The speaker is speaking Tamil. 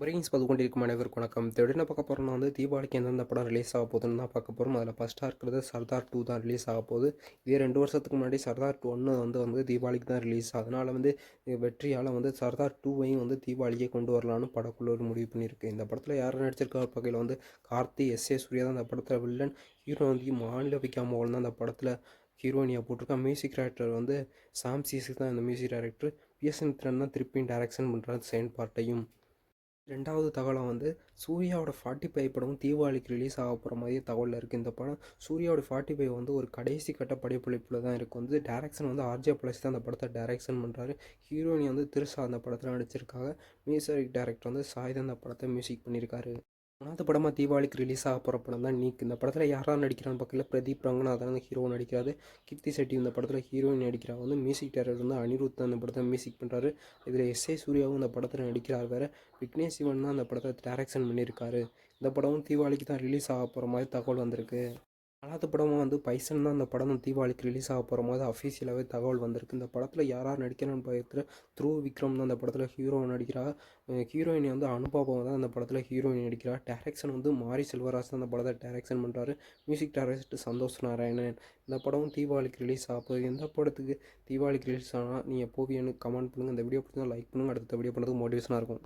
பிரேக்கிங்ஸ் பார்த்து கொண்டிருக்கும் அனைவருக்கும் வணக்கம். இந்த என்ன பார்க்க போகிறோம்னா தீபாவளிக்கு எந்தெந்த படம் ரிலீஸ் ஆக போகுதுன்னு தான் பார்க்க போகிறோம். அதில் ஃபஸ்ட்டாக இருக்கிறது சர்தார் 2 தான் ரிலீஸ் ஆக போகுது. இதே 2 வருஷத்துக்கு முன்னாடி சர்தார் 1 தீபாவளிக்கு தான் ரிலீஸ். அதனால் வெற்றியால் சர்தார் 2வையும் தீபாவளிக்கே கொண்டு வரலான்னு படக்குழு முடிவு பண்ணியிருக்கு. இந்த படத்தில் யார் நடிச்சிருக்க வகையில் கார்த்தி, எஸ்.ஏ. சூர்யா தான் அந்த படத்தில் வில்லன். ஹீரோ மாநிலவிகா மோகன் தான் அந்த படத்தில் ஹீரோயினியாக போட்டிருக்கான். மியூசிக் டைரக்டர் சாம் சீஸுக்கு தான் இந்த மியூசிக் டைரக்டர். பிஎஸ் மித்ரன் தான் திருப்பியும் டைரக்ஷன் பண்ணுறாரு செகண்ட் பார்ட்டையும். ரெண்டாவது தகவலை சூர்யாவோட 45 படமும் தீபாவளிக்கு ரிலீஸ் ஆக போகிற மாதிரியே தகவலில் இருக்குது. இந்த படம் சூர்யாவோட 45 ஒரு கடைசி கட்ட படைப்பிடிப்பில் தான் இருக்குது. டேரக்ஷன் ஆர்ஜே பழசி தான் அந்த படத்தை டைரக்ஷன் பண்ணுறாரு. ஹீரோயினி திருஷா அந்த படத்தில் நடிச்சிருக்காங்க. மியூசிக் டைரக்டர் சாய் தான் அந்த படத்தை மியூசிக் பண்ணியிருக்காரு. மூணாவது படமாக தீபாவளிக்கு ரிலீஸ் ஆக போகிற படம் தான் நீக். இந்த படத்தில் யாராவது நடிக்கிறான்னு பார்க்கல, பிரதீப் ரங்கநாதன் ஹீரோ நடிக்கிறாரு. கீர்த்தி செட்டி இந்த படத்தில் ஹீரோயின் நடிக்கிறாங்க. மியூசிக் டைரக்டர் அனிருத் அந்த படத்தை மியூசிக் பண்ணுறாரு. இதில் எஸ்.ஏ. சூர்யாவும் இந்த படத்தில் நடிக்கிறார். வேறு விக்னேஷ் சிவன் தான் அந்த படத்தை டைரக்ஷன் பண்ணியிருக்காரு. இந்த படமும் தீபாவளிக்கு தான் ரிலீஸ் ஆக போகிற மாதிரி தகவல் வந்திருக்கு. நாலாவது படமாக பைசன் தான் அந்த படம் தீபாவளிக்கு ரிலீஸ் ஆக போகிற மாதிரி அஃபீஷியலாகவே தகவல் வந்திருக்கு. இந்த படத்தில் யார் நடிக்கிறான்னு பார்க்குற த்ரூ விக்ரம் தான் அந்த படத்தில் ஹீரோ நடிக்கிறா. ஹீரோயினி அனுபவம் தான் அந்த படத்தில் ஹீரோயின் நடிக்கிறா. டேரக்ஷன் மாரி செல்வராஜ் தான் அந்த படத்தை டேரக்ஷன் பண்ணுறாரு. Music director Santhosh Narayanan. இந்த படமும் தீபாவளிக்கு ரிலீஸ் ஆக போகுது. எந்த படத்துக்கு தீபாவளிக்கு ரிலீஸ் ஆனால் நீங்கள் போவியன்னு கமெண்ட் பண்ணுங்கள். இந்த வீடியோ பிடிச்சா லைக் பண்ணுங்கள். அடுத்த வீடியோ பண்ணுறதுக்கு மோட்டிவேஷனாக இருக்கும்.